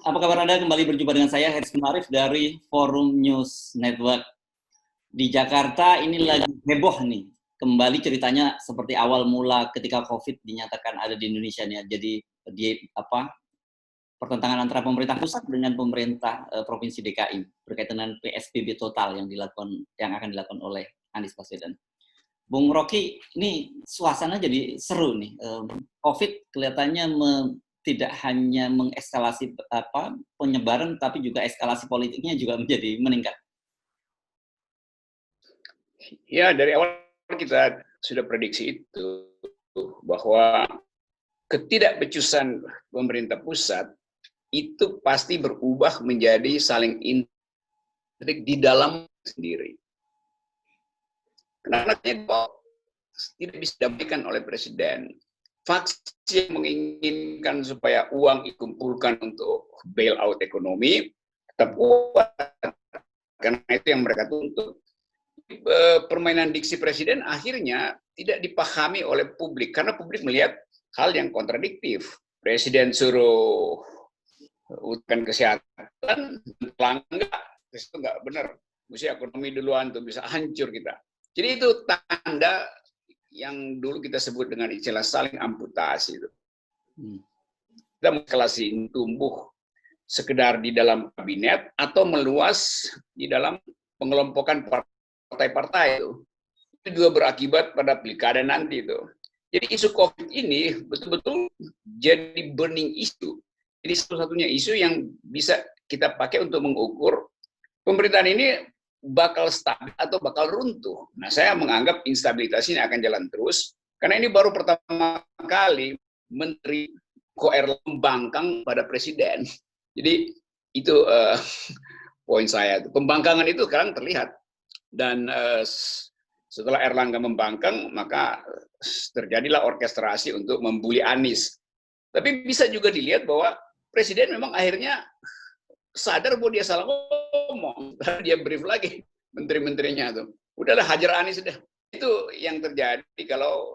apa kabar Anda? Kembali berjumpa dengan saya, Haris Kemarif dari Forum News Network. Di Jakarta ini lagi heboh nih. Kembali ceritanya seperti awal mula ketika COVID dinyatakan ada di Indonesia nih. Jadi pertentangan antara pemerintah pusat dengan pemerintah Provinsi DKI berkaitan dengan PSBB total yang akan dilakukan oleh Anies Baswedan. Bung Rocky, ini suasana jadi seru nih. COVID kelihatannya tidak hanya mengeskalasi penyebaran, tapi juga eskalasi politiknya juga menjadi meningkat. Ya, dari awal kita sudah prediksi itu, bahwa ketidakbecusan pemerintah pusat itu pasti berubah menjadi saling intrik di dalam sendiri. Karena tidak bisa didamaikan oleh presiden. Faksi yang menginginkan supaya uang dikumpulkan untuk bailout ekonomi tetap kuat, karena itu yang mereka tuntut. Permainan diksi presiden akhirnya tidak dipahami oleh publik, karena publik melihat hal yang kontradiktif. Presiden suruh utkan kesehatan, enggak, itu enggak benar. Mesti ekonomi duluan tuh, bisa hancur kita. Jadi itu tanda yang dulu kita sebut dengan istilah saling amputasi itu. Kita mengeskalasi tumbuh sekedar di dalam kabinet atau meluas di dalam pengelompokan partai-partai itu. Itu juga berakibat pada pilkada nanti itu. Jadi isu COVID ini betul-betul jadi burning issue. Jadi satu-satunya isu yang bisa kita pakai untuk mengukur pemerintahan ini bakal stabil atau bakal runtuh. Nah, saya menganggap instabilitas ini akan jalan terus, karena ini baru pertama kali Menteri Koer membangkang pada presiden. Jadi itu poin saya. Pembangkangan itu sekarang terlihat. Dan setelah Erlangga membangkang, maka terjadilah orkestrasi untuk membuli Anies. Tapi bisa juga dilihat bahwa presiden memang akhirnya sadar bahwa dia salah ngomong, dia brief lagi menteri-menterinya tuh. Udahlah, hajar Anies sudah. Itu yang terjadi kalau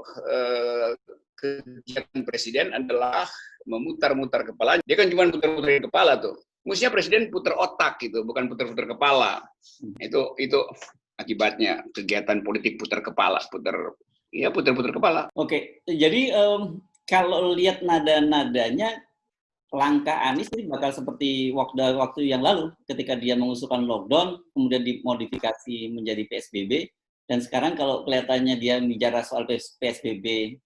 kegiatan presiden adalah memutar-mutar kepala. Dia kan cuma putar-putar kepala tuh. Mestinya presiden putar otak gitu, bukan putar-putar kepala. Itu akibatnya kegiatan politik putar kepala, putar-putar kepala. Oke, jadi kalau lihat nada-nadanya, langkah Anies ini bakal seperti waktu yang lalu ketika dia mengusulkan lockdown, kemudian dimodifikasi menjadi PSBB, dan sekarang kalau kelihatannya dia bicara soal PSBB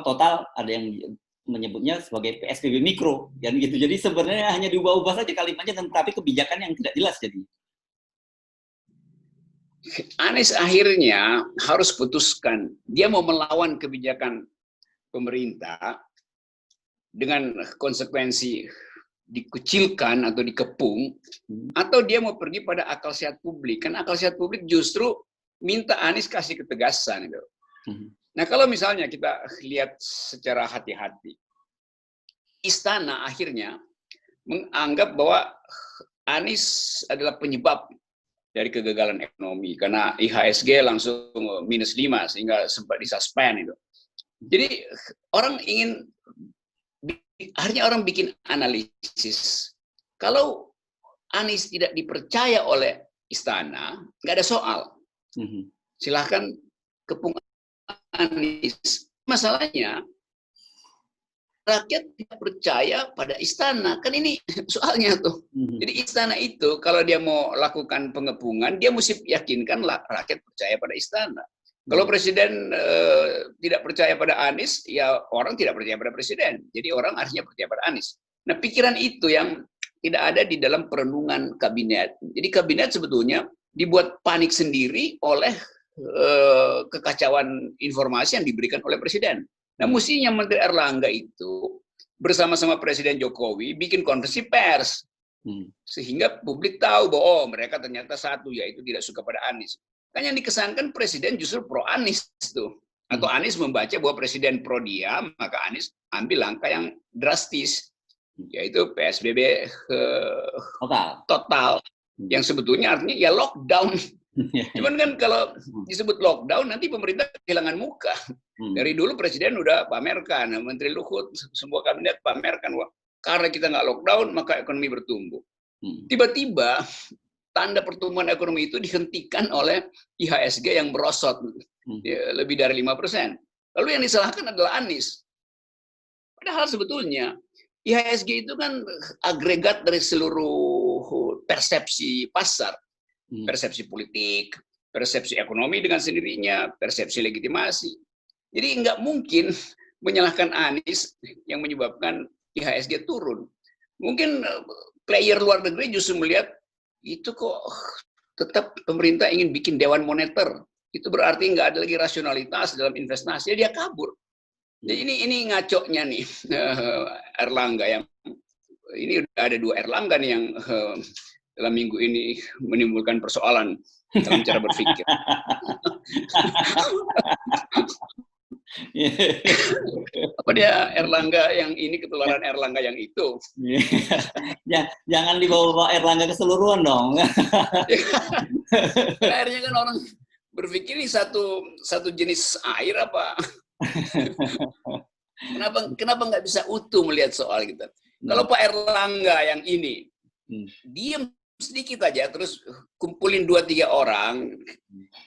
total, ada yang menyebutnya sebagai PSBB mikro, dan gitu. Jadi sebenarnya hanya diubah-ubah saja kalimatnya, tetapi kebijakan yang tidak jelas jadi. Anies akhirnya harus putuskan dia mau melawan kebijakan pemerintah dengan konsekuensi dikucilkan atau dikepung, atau dia mau pergi pada akal sehat publik. Kan akal sehat publik justru minta Anies kasih ketegasan gitu. Nah, kalau misalnya kita lihat secara hati-hati, Istana akhirnya menganggap bahwa Anies adalah penyebab dari kegagalan ekonomi, karena IHSG langsung -5 sehingga sempat disuspend itu. Jadi akhirnya orang bikin analisis. Kalau Anies tidak dipercaya oleh Istana, nggak ada soal. Silahkan kepung Anies. Masalahnya, rakyat tidak percaya pada Istana. Kan ini soalnya tuh. Jadi Istana itu kalau dia mau lakukan pengepungan, dia mesti yakinkan rakyat percaya pada Istana. Kalau presiden tidak percaya pada Anies, ya orang tidak percaya pada presiden. Jadi orang akhirnya percaya pada Anies. Nah, pikiran itu yang tidak ada di dalam perenungan kabinet. Jadi kabinet sebetulnya dibuat panik sendiri oleh kekacauan informasi yang diberikan oleh presiden. Nah, mestinya Menteri Erlangga itu bersama-sama Presiden Jokowi bikin konferensi pers. Sehingga publik tahu bahwa mereka ternyata satu, yaitu tidak suka pada Anies. Kan yang dikesankan presiden justru pro Anies tuh. Atau Anies membaca bahwa presiden pro dia, maka Anies ambil langkah yang drastis, yaitu PSBB total. Yang sebetulnya artinya ya lockdown. Cuman kan kalau disebut lockdown, nanti pemerintah kehilangan muka. Dari dulu presiden udah pamerkan, Menteri Luhut, semua kabinet pamerkan, wah karena kita nggak lockdown, maka ekonomi bertumbuh. Tiba-tiba, tanda pertumbuhan ekonomi itu dihentikan oleh IHSG yang merosot ya, lebih dari 5%. Lalu yang disalahkan adalah Anies. Padahal sebetulnya IHSG itu kan agregat dari seluruh persepsi pasar, persepsi politik, persepsi ekonomi dengan sendirinya, persepsi legitimasi. Jadi nggak mungkin menyalahkan Anies yang menyebabkan IHSG turun. Mungkin player luar negeri justru melihat itu kok tetap pemerintah ingin bikin dewan moneter. Itu berarti nggak ada lagi rasionalitas dalam investasi, dia kabur. Jadi ini ngaco-nya nih Erlangga yang ini udah ada 2 Erlangga nih yang dalam minggu ini menimbulkan persoalan dalam cara berpikir. Apa dia Erlangga yang ini ketularan Erlangga yang itu? Jangan dibawa Erlangga keseluruhan dong. Akhirnya kan orang berpikir ini satu jenis air apa? Kenapa nggak bisa utuh melihat soal kita? Kalau Pak Erlangga yang ini diam sedikit aja, terus kumpulin 2-3 orang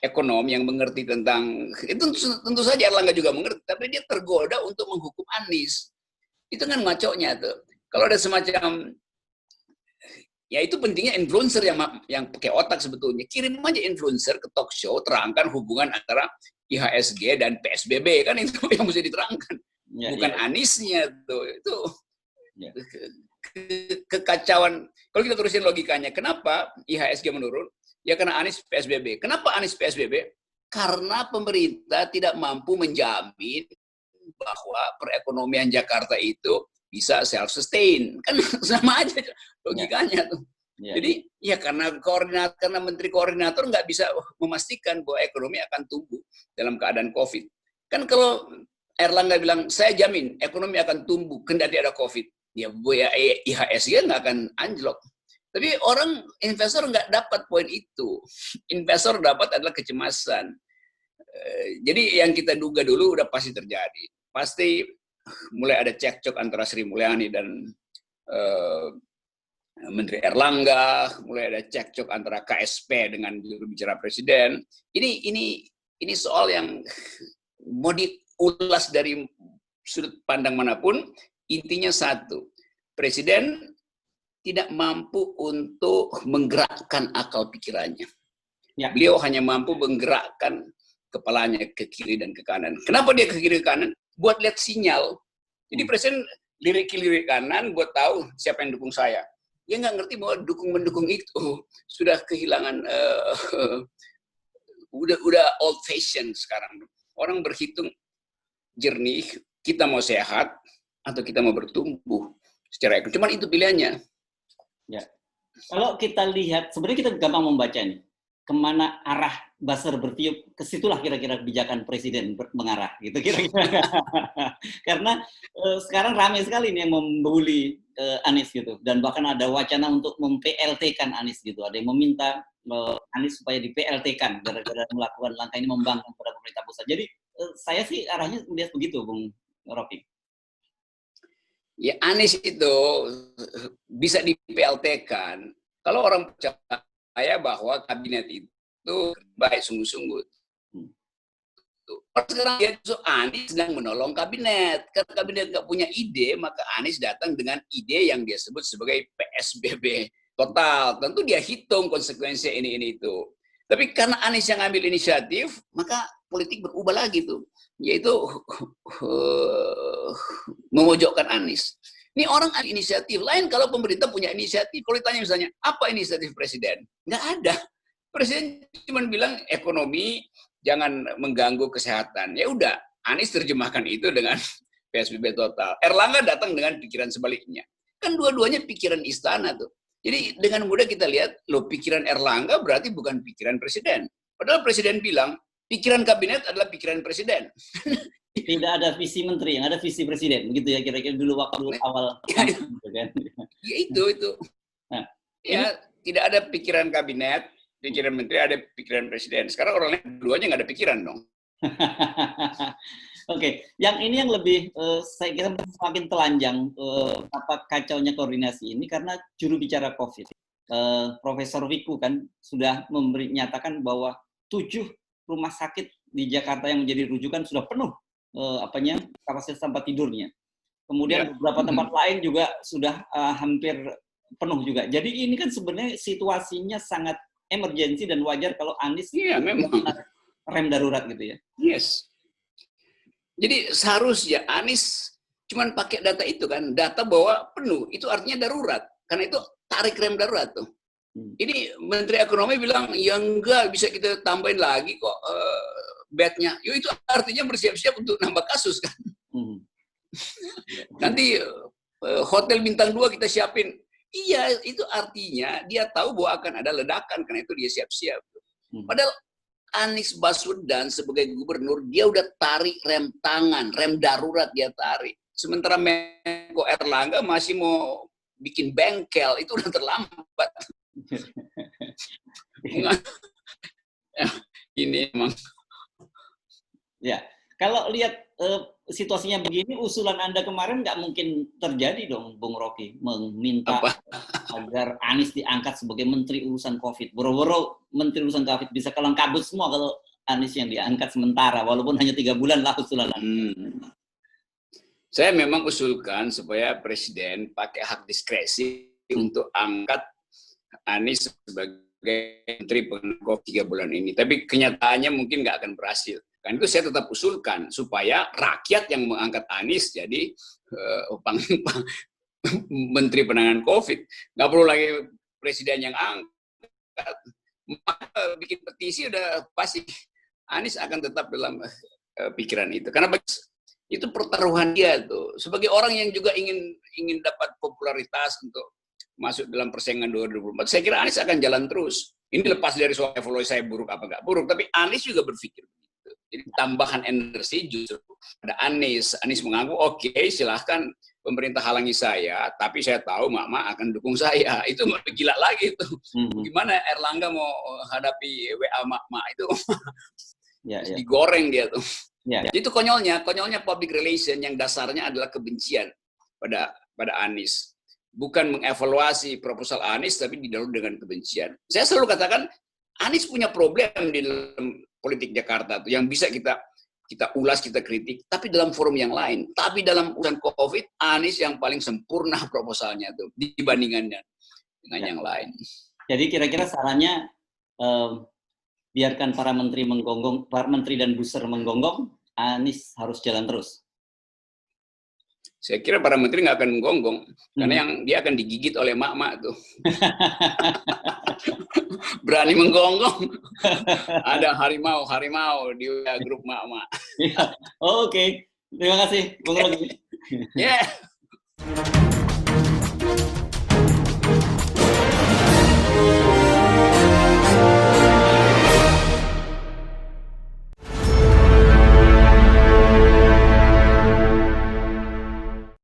ekonom yang mengerti tentang itu, tentu saja Erlangga juga mengerti, tapi dia tergoda untuk menghukum Anies. Itu kan ngaco-nya tuh. Kalau ada semacam, ya itu pentingnya influencer yang pakai otak sebetulnya. Kirim aja influencer ke talk show, terangkan hubungan antara IHSG dan PSBB, kan itu yang mesti diterangkan. Bukan Aniesnya tuh. Itu kekacauan. Kalau kita terusin logikanya, kenapa IHSG menurun? Ya karena Anies PSBB. Kenapa Anies PSBB? Karena pemerintah tidak mampu menjamin bahwa perekonomian Jakarta itu bisa self-sustain. Kan sama aja logikanya tuh. Jadi ya karena menteri koordinator nggak bisa memastikan bahwa ekonomi akan tumbuh dalam keadaan COVID. Kan kalau Erlangga bilang, saya jamin ekonomi akan tumbuh kendati ada COVID. Ya IHSG nggak akan anjlok. Tapi investor nggak dapat poin itu. Investor dapat adalah kecemasan. Jadi yang kita duga dulu udah pasti terjadi. Pasti mulai ada cekcok antara Sri Mulyani dan Menteri Erlangga, mulai ada cekcok antara KSP dengan juru bicara presiden. Ini soal yang mau diulas dari sudut pandang manapun. Intinya satu, presiden tidak mampu untuk menggerakkan akal pikirannya. Beliau hanya mampu menggerakkan kepalanya ke kiri dan ke kanan. Kenapa dia ke kiri ke kanan? Buat lihat sinyal. Jadi presiden lirik kiri kanan, buat tahu siapa yang dukung saya. Dia nggak ngerti bahwa mendukung itu sudah kehilangan, udah old fashion sekarang. Orang berhitung jernih, kita mau sehat atau kita mau bertumbuh secara ekonomi. Cuman itu pilihannya. Ya. Kalau kita lihat, sebenarnya kita gampang membaca nih, kemana arah buzzer bertiup, ke situlah kira-kira kebijakan presiden mengarah, gitu kira-kira. Karena sekarang ramai sekali nih yang membuli Anies gitu, dan bahkan ada wacana untuk mem-PLT-kan Anies gitu. Ada yang meminta Anies supaya di-PLT-kan gara-gara melakukan langkah ini membangkang pada pemerintah pusat. Jadi saya sih arahnya melihat begitu, Bung Rocky. Ya Anies itu bisa di-PLT-kan kalau orang percaya bahwa kabinet itu baik sungguh-sungguh. Sekarang dia Anies sedang menolong kabinet. Karena kabinet nggak punya ide, maka Anies datang dengan ide yang dia sebut sebagai PSBB total. Tentu dia hitung konsekuensi ini itu. Tapi karena Anies yang ambil inisiatif, maka politik berubah lagi tuh. Yaitu memojokkan Anies. Ini orang ada inisiatif. Lain kalau pemerintah punya inisiatif. Kalau ditanya misalnya, apa inisiatif presiden? Nggak ada. Presiden cuma bilang ekonomi, jangan mengganggu kesehatan. Ya udah, Anies terjemahkan itu dengan PSBB total. Erlangga datang dengan pikiran sebaliknya. Kan dua-duanya pikiran istana tuh. Jadi dengan mudah kita lihat, loh pikiran Erlangga berarti bukan pikiran presiden. Padahal presiden bilang, pikiran kabinet adalah pikiran presiden. Tidak ada visi menteri, yang ada visi presiden, begitu ya kira-kira dulu waktu awal. Ya itu. Nah, ya tidak ada pikiran kabinet, pikiran menteri, ada pikiran presiden. Sekarang orang lain dua-duanya nggak ada pikiran dong. Oke, yang ini yang lebih saya kira semakin telanjang apa kacaunya koordinasi ini karena juru bicara COVID, Profesor Wiku kan sudah nyatakan bahwa 7 rumah sakit di Jakarta yang menjadi rujukan sudah penuh kapasitas tempat tidurnya. Kemudian beberapa tempat lain juga sudah hampir penuh juga. Jadi ini kan sebenarnya situasinya sangat emergensi dan wajar kalau Anies memang rem darurat gitu ya. Yes. Jadi seharusnya Anies cuman pakai data itu kan, data bahwa penuh, itu artinya darurat. Karena itu tarik rem darurat tuh. Ini Menteri Ekonomi bilang, ya enggak, bisa kita tambahin lagi kok bednya. Yo itu artinya bersiap-siap untuk nambah kasus kan. Nanti hotel bintang 2 kita siapin. Iya, itu artinya dia tahu bahwa akan ada ledakan, karena itu dia siap-siap. Padahal Anies Baswedan sebagai gubernur, dia udah tarik rem tangan, rem darurat dia tarik. Sementara Menko Erlangga masih mau bikin bengkel, itu udah terlambat. Ini emang. Ya, kalau lihat situasinya begini, usulan Anda kemarin nggak mungkin terjadi dong, Bung Rocky, meminta agar Anies diangkat sebagai Menteri Urusan COVID. Boro-boro Menteri Urusan COVID bisa kelang kabut semua kalau Anies yang diangkat sementara, walaupun hanya 3 bulan lah usulan Anda. Saya memang usulkan supaya Presiden pakai hak diskresi untuk angkat Anies sebagai Menteri Penanganan COVID 3 bulan ini. Tapi kenyataannya mungkin nggak akan berhasil. Kan itu saya tetap usulkan supaya rakyat yang mengangkat Anies jadi Menteri Penanganan COVID. Nggak perlu lagi Presiden yang angkat. Bikin petisi udah pasti Anies akan tetap dalam pikiran itu. Karena itu pertaruhan dia tuh. Sebagai orang yang juga ingin dapat popularitas untuk masuk dalam persaingan 2024. Saya kira Anies akan jalan terus. Ini lepas dari soal evaluasi saya buruk apa nggak buruk, tapi Anies juga berpikir begitu. Jadi tambahan energi justru ada Anies. Anies mengaku, oke, silahkan pemerintah halangi saya, tapi saya tahu Mama akan dukung saya. Itu gila lagi itu. Gimana Erlangga mau hadapi WA Mama itu? Digoreng dia tuh. Itu konyolnya public relation yang dasarnya adalah kebencian pada Anies. Bukan mengevaluasi proposal Anies, tapi didahului dengan kebencian. Saya selalu katakan, Anies punya problem di dalam politik Jakarta tuh, yang bisa kita ulas, kita kritik, tapi dalam forum yang lain. Tapi dalam urusan COVID, Anies yang paling sempurna proposalnya tuh dibandingannya dengan yang lain. Jadi kira-kira sarannya biarkan para menteri menggonggong, para menteri dan booster menggonggong, Anies harus jalan terus. Saya kira para menteri nggak akan menggonggong, karena yang dia akan digigit oleh mak-mak tuh. Berani menggonggong. Ada harimau di grup mak-mak. Oke. Terima kasih, Bung Rocky.